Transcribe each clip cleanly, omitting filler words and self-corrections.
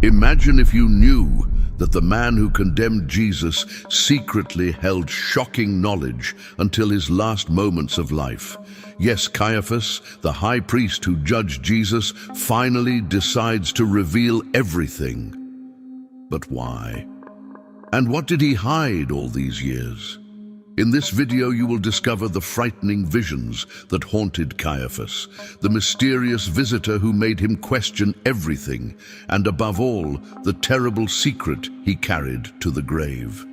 Imagine if you knew that the man who condemned Jesus secretly held shocking knowledge until his last moments of life. Yes, Caiaphas, the high priest who judged Jesus, finally decides to reveal everything. But why? And what did he hide all these years? In this video, you will discover the frightening visions that haunted Caiaphas, the mysterious visitor who made him question everything, and above all, the terrible secret he carried to the grave.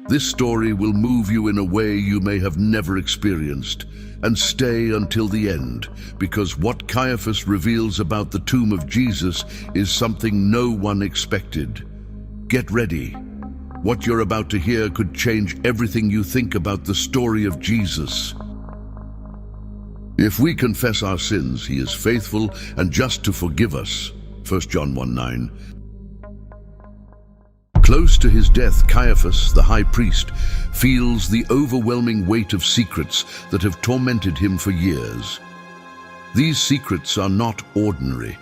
This story will move you in a way you may have never experienced, and stay until the end, because what Caiaphas reveals about the tomb of Jesus is something no one expected. Get ready. What you're about to hear could change everything you think about the story of Jesus. If we confess our sins, he is faithful and just to forgive us. 1 John 1:9. Close to his death, Caiaphas, the high priest, feels the overwhelming weight of secrets that have tormented him for years. These secrets are not ordinary.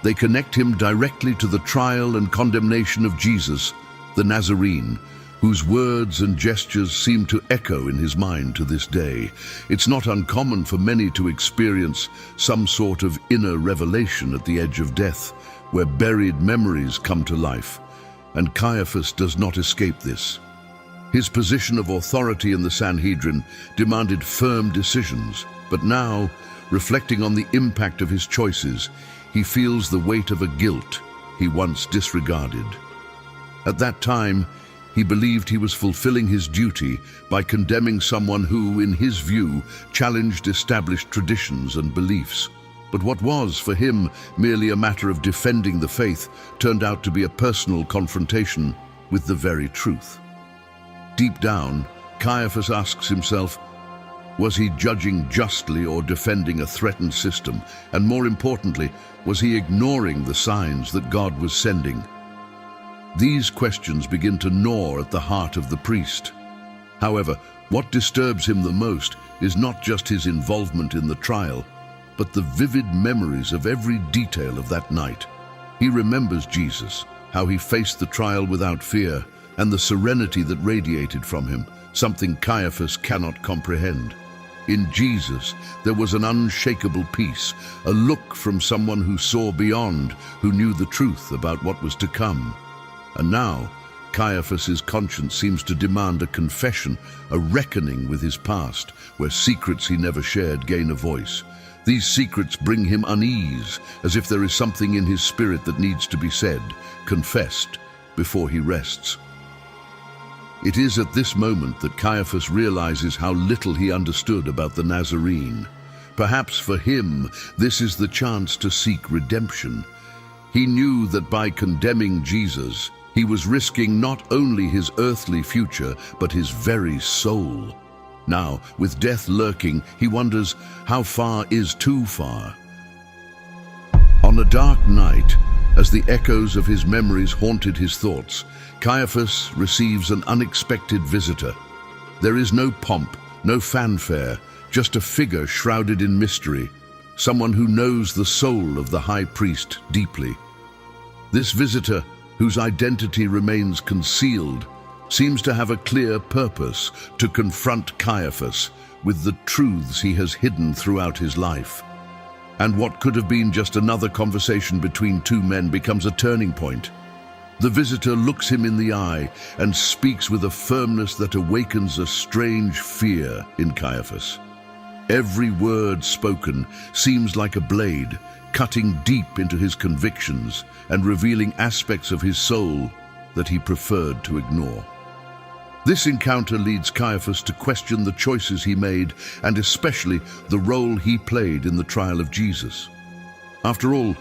They connect him directly to the trial and condemnation of Jesus, the Nazarene, whose words and gestures seem to echo in his mind to this day. It's not uncommon for many to experience some sort of inner revelation at the edge of death, where buried memories come to life, and Caiaphas does not escape this. His position of authority in the Sanhedrin demanded firm decisions, but now, reflecting on the impact of his choices, he feels the weight of a guilt he once disregarded. At that time, he believed he was fulfilling his duty by condemning someone who, in his view, challenged established traditions and beliefs. But what was, for him, merely a matter of defending the faith turned out to be a personal confrontation with the very truth. Deep down, Caiaphas asks himself, was he judging justly or defending a threatened system? And more importantly, was he ignoring the signs that God was sending? These questions begin to gnaw at the heart of the priest. However, what disturbs him the most is not just his involvement in the trial, but the vivid memories of every detail of that night. He remembers Jesus, how he faced the trial without fear, and the serenity that radiated from him, something Caiaphas cannot comprehend. In Jesus, there was an unshakable peace, a look from someone who saw beyond, who knew the truth about what was to come. And now, Caiaphas's conscience seems to demand a confession, a reckoning with his past, where secrets he never shared gain a voice. These secrets bring him unease, as if there is something in his spirit that needs to be said, confessed, before he rests. It is at this moment that Caiaphas realizes how little he understood about the Nazarene. Perhaps for him, this is the chance to seek redemption. He knew that by condemning Jesus, he was risking not only his earthly future, but his very soul. Now, with death lurking, he wonders, how far is too far? On a dark night, as the echoes of his memories haunted his thoughts, Caiaphas receives an unexpected visitor. There is no pomp, no fanfare, just a figure shrouded in mystery, someone who knows the soul of the high priest deeply. This visitor, whose identity remains concealed, seems to have a clear purpose: to confront Caiaphas with the truths he has hidden throughout his life. And what could have been just another conversation between two men becomes a turning point. The visitor looks him in the eye and speaks with a firmness that awakens a strange fear in Caiaphas. Every word spoken seems like a blade, cutting deep into his convictions and revealing aspects of his soul that he preferred to ignore. This encounter leads Caiaphas to question the choices he made and especially the role he played in the trial of Jesus. After all,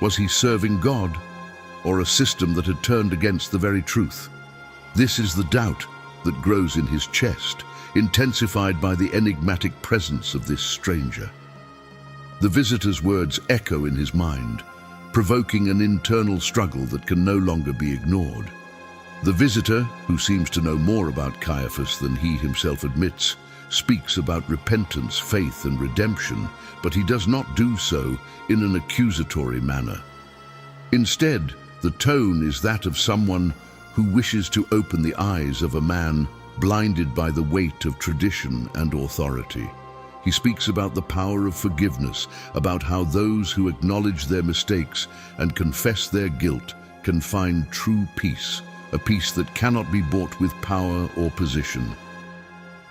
was he serving God or a system that had turned against the very truth? This is the doubt that grows in his chest, intensified by the enigmatic presence of this stranger. The visitor's words echo in his mind, provoking an internal struggle that can no longer be ignored. The visitor, who seems to know more about Caiaphas than he himself admits, speaks about repentance, faith, and redemption, but he does not do so in an accusatory manner. Instead, The tone is that of someone who wishes to open the eyes of a man blinded by the weight of tradition and authority. He speaks about the power of forgiveness, about how those who acknowledge their mistakes and confess their guilt can find true peace, a peace that cannot be bought with power or position.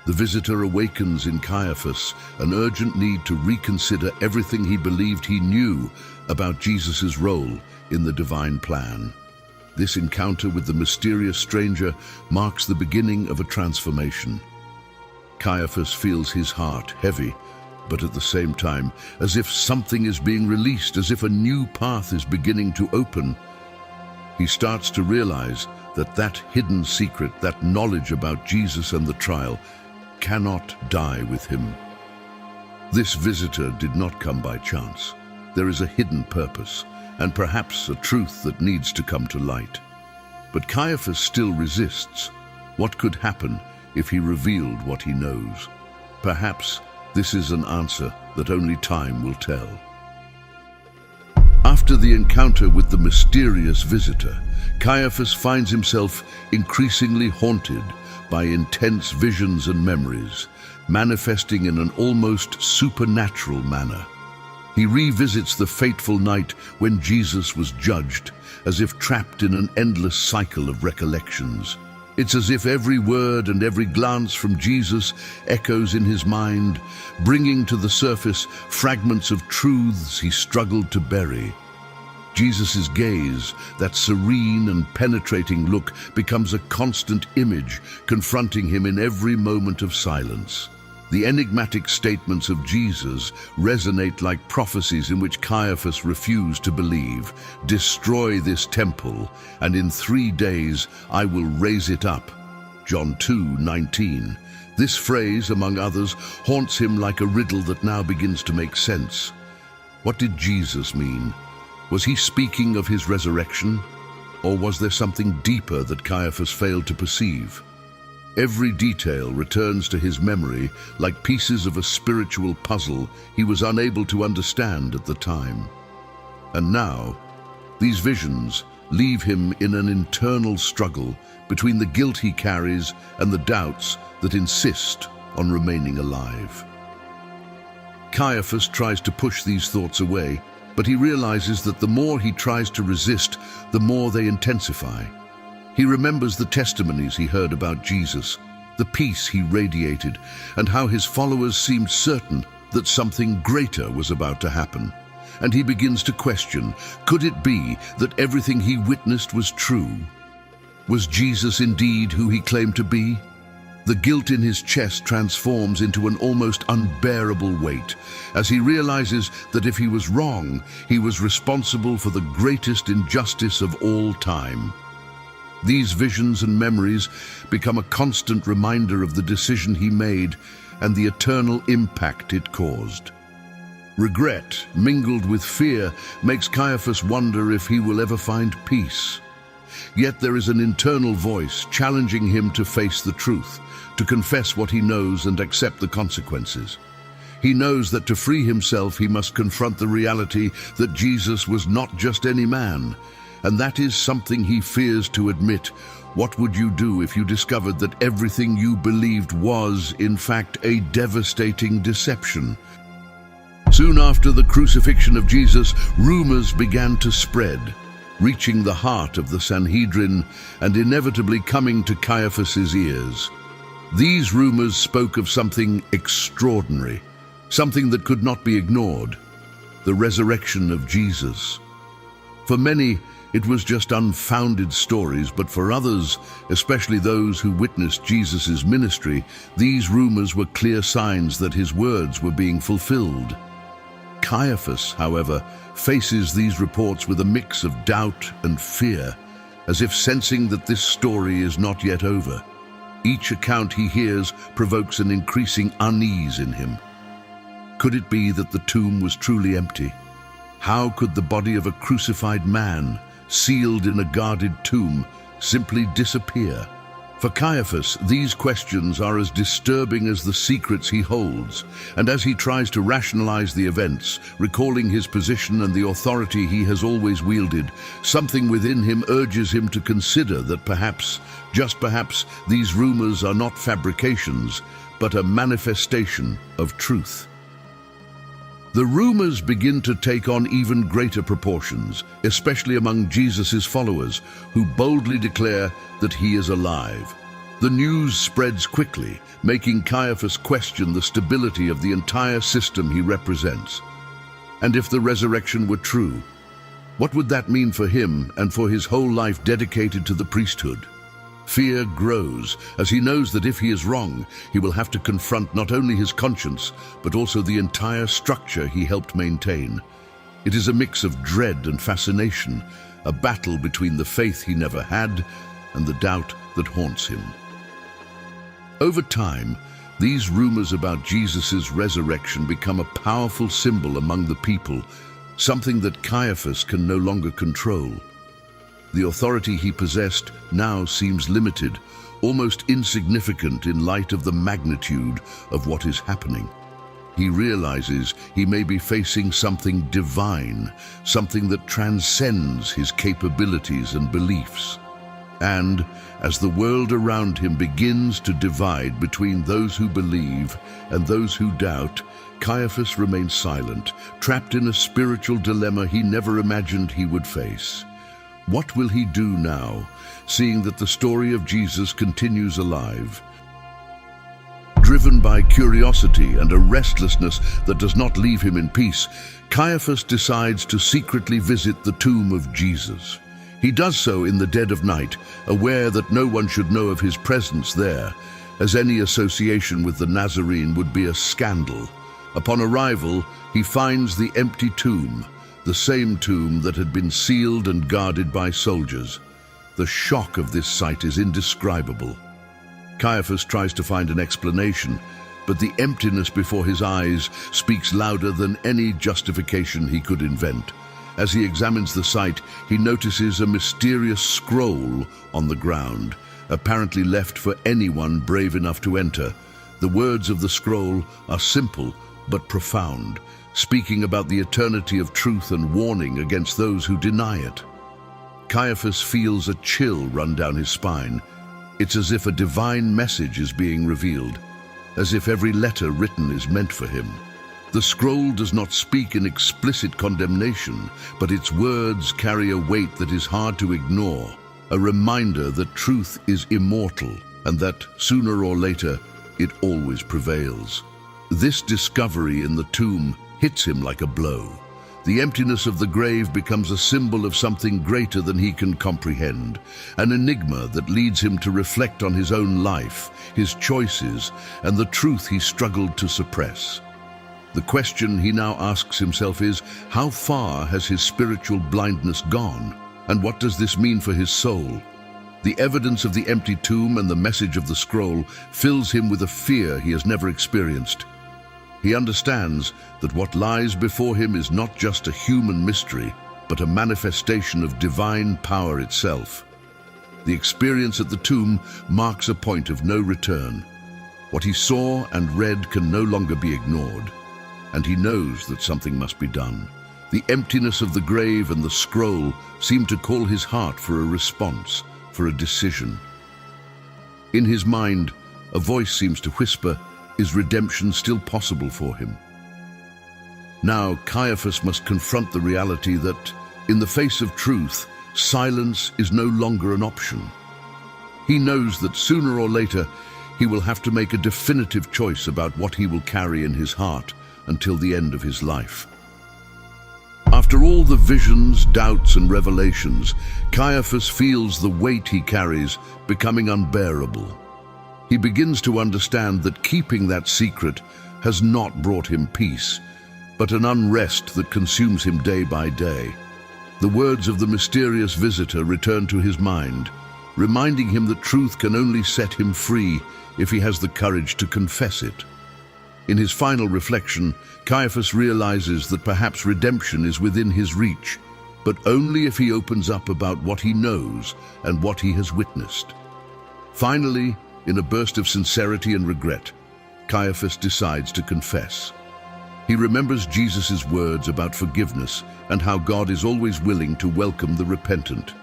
The visitor awakens in Caiaphas an urgent need to reconsider everything he believed he knew about Jesus' role in the divine plan. This encounter with the mysterious stranger marks the beginning of a transformation. Caiaphas feels his heart heavy, but at the same time, as if something is being released, as if a new path is beginning to open. He starts to realize that that hidden secret, that knowledge about Jesus and the trial, cannot die with him. This visitor did not come by chance. There is a hidden purpose, and perhaps a truth that needs to come to light. But Caiaphas still resists. What could happen if he revealed what he knows? Perhaps this is an answer that only time will tell. After the encounter with the mysterious visitor, Caiaphas finds himself increasingly haunted by intense visions and memories, manifesting in an almost supernatural manner. He revisits the fateful night when Jesus was judged, as if trapped in an endless cycle of recollections. It's as if every word and every glance from Jesus echoes in his mind, bringing to the surface fragments of truths he struggled to bury. Jesus' gaze, that serene and penetrating look, becomes a constant image, confronting him in every moment of silence. The enigmatic statements of Jesus resonate like prophecies in which Caiaphas refused to believe. "Destroy this temple, and in 3 days I will raise it up." John 2:19. This phrase, among others, haunts him like a riddle that now begins to make sense. What did Jesus mean? Was he speaking of his resurrection? Or was there something deeper that Caiaphas failed to perceive? Every detail returns to his memory like pieces of a spiritual puzzle he was unable to understand at the time. And now, these visions leave him in an internal struggle between the guilt he carries and the doubts that insist on remaining alive. Caiaphas tries to push these thoughts away, but he realizes that the more he tries to resist, the more they intensify. He remembers the testimonies he heard about Jesus, the peace he radiated, and how his followers seemed certain that something greater was about to happen. And he begins to question, could it be that everything he witnessed was true? Was Jesus indeed who he claimed to be? The guilt in his chest transforms into an almost unbearable weight, as he realizes that if he was wrong, he was responsible for the greatest injustice of all time. These visions and memories become a constant reminder of the decision he made and the eternal impact it caused. Regret, mingled with fear, makes Caiaphas wonder if he will ever find peace. Yet there is an internal voice challenging him to face the truth, to confess what he knows and accept the consequences. He knows that to free himself he must confront the reality that Jesus was not just any man, and that is something he fears to admit. What would you do if you discovered that everything you believed was, in fact, a devastating deception? Soon after the crucifixion of Jesus, rumors began to spread, reaching the heart of the Sanhedrin and inevitably coming to Caiaphas's ears. These rumors spoke of something extraordinary, something that could not be ignored: the resurrection of Jesus. For many, it was just unfounded stories, but for others, especially those who witnessed Jesus' ministry, these rumors were clear signs that his words were being fulfilled. Caiaphas, however, faces these reports with a mix of doubt and fear, as if sensing that this story is not yet over. Each account he hears provokes an increasing unease in him. Could it be that the tomb was truly empty? How could the body of a crucified man, sealed in a guarded tomb, simply disappear? For Caiaphas, these questions are as disturbing as the secrets he holds, and as he tries to rationalize the events, recalling his position and the authority he has always wielded, something within him urges him to consider that perhaps, just perhaps, these rumors are not fabrications, but a manifestation of truth. The rumors begin to take on even greater proportions, especially among Jesus' followers, who boldly declare that he is alive. The news spreads quickly, making Caiaphas question the stability of the entire system he represents. And if the resurrection were true, what would that mean for him and for his whole life dedicated to the priesthood? Fear grows as he knows that if he is wrong, he will have to confront not only his conscience, but also the entire structure he helped maintain. It is a mix of dread and fascination, a battle between the faith he never had and the doubt that haunts him. Over time, these rumors about Jesus' resurrection become a powerful symbol among the people, something that Caiaphas can no longer control. The authority he possessed now seems limited, almost insignificant in light of the magnitude of what is happening. He realizes he may be facing something divine, something that transcends his capabilities and beliefs. And as the world around him begins to divide between those who believe and those who doubt, Caiaphas remains silent, trapped in a spiritual dilemma he never imagined he would face. What will he do now, seeing that the story of Jesus continues alive? Driven by curiosity and a restlessness that does not leave him in peace, Caiaphas decides to secretly visit the tomb of Jesus. He does so in the dead of night, aware that no one should know of his presence there, as any association with the Nazarene would be a scandal. Upon arrival, he finds the empty tomb, the same tomb that had been sealed and guarded by soldiers. The shock of this sight is indescribable. Caiaphas tries to find an explanation, but the emptiness before his eyes speaks louder than any justification he could invent. As he examines the site, he notices a mysterious scroll on the ground, apparently left for anyone brave enough to enter. The words of the scroll are simple but profound, speaking about the eternity of truth and warning against those who deny it. Caiaphas feels a chill run down his spine. It's as if a divine message is being revealed, as if every letter written is meant for him. The scroll does not speak in explicit condemnation, but its words carry a weight that is hard to ignore, a reminder that truth is immortal and that, sooner or later, it always prevails. This discovery in the tomb hits him like a blow. The emptiness of the grave becomes a symbol of something greater than he can comprehend, an enigma that leads him to reflect on his own life, his choices, and the truth he struggled to suppress. The question he now asks himself is, how far has his spiritual blindness gone, and what does this mean for his soul? The evidence of the empty tomb and the message of the scroll fills him with a fear he has never experienced. He understands that what lies before him is not just a human mystery, but a manifestation of divine power itself. The experience at the tomb marks a point of no return. What he saw and read can no longer be ignored, and he knows that something must be done. The emptiness of the grave and the scroll seem to call his heart for a response, for a decision. In his mind, a voice seems to whisper, "Is redemption still possible for him?" Now, Caiaphas must confront the reality that, in the face of truth, silence is no longer an option. He knows that sooner or later, he will have to make a definitive choice about what he will carry in his heart until the end of his life. After all the visions, doubts, and revelations, Caiaphas feels the weight he carries becoming unbearable. He begins to understand that keeping that secret has not brought him peace, but an unrest that consumes him day by day. The words of the mysterious visitor return to his mind, reminding him that truth can only set him free if he has the courage to confess it. In his final reflection, Caiaphas realizes that perhaps redemption is within his reach, but only if he opens up about what he knows and what he has witnessed. Finally, in a burst of sincerity and regret, Caiaphas decides to confess. He remembers Jesus' words about forgiveness and how God is always willing to welcome the repentant.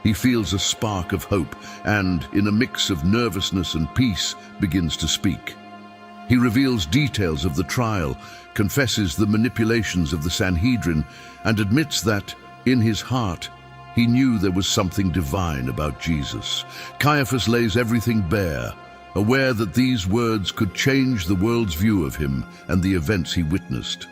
He feels a spark of hope and, in a mix of nervousness and peace, begins to speak. He reveals details of the trial, confesses the manipulations of the Sanhedrin, and admits that, in his heart, he knew there was something divine about Jesus. Caiaphas lays everything bare, aware that these words could change the world's view of him and the events he witnessed.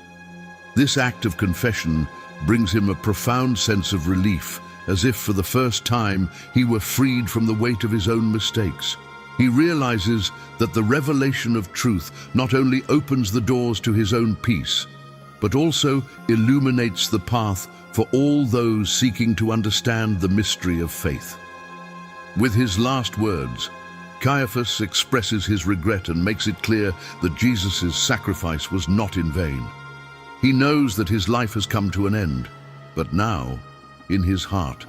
This act of confession brings him a profound sense of relief, as if for the first time he were freed from the weight of his own mistakes. He realizes that the revelation of truth not only opens the doors to his own peace, but also illuminates the path for all those seeking to understand the mystery of faith. With his last words, Caiaphas expresses his regret and makes it clear that Jesus' sacrifice was not in vain. He knows that his life has come to an end, but now, in his heart,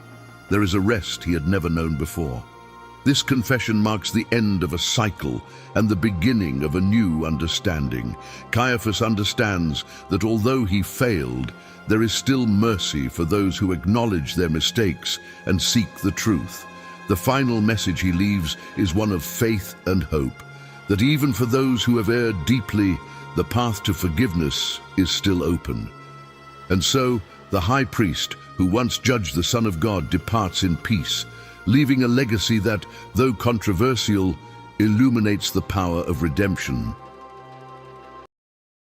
there is a rest he had never known before. This confession marks the end of a cycle and the beginning of a new understanding. Caiaphas understands that although he failed, there is still mercy for those who acknowledge their mistakes and seek the truth. The final message he leaves is one of faith and hope, that even for those who have erred deeply, the path to forgiveness is still open. And so, the high priest, who once judged the Son of God, departs in peace, leaving a legacy that, though controversial, illuminates the power of redemption.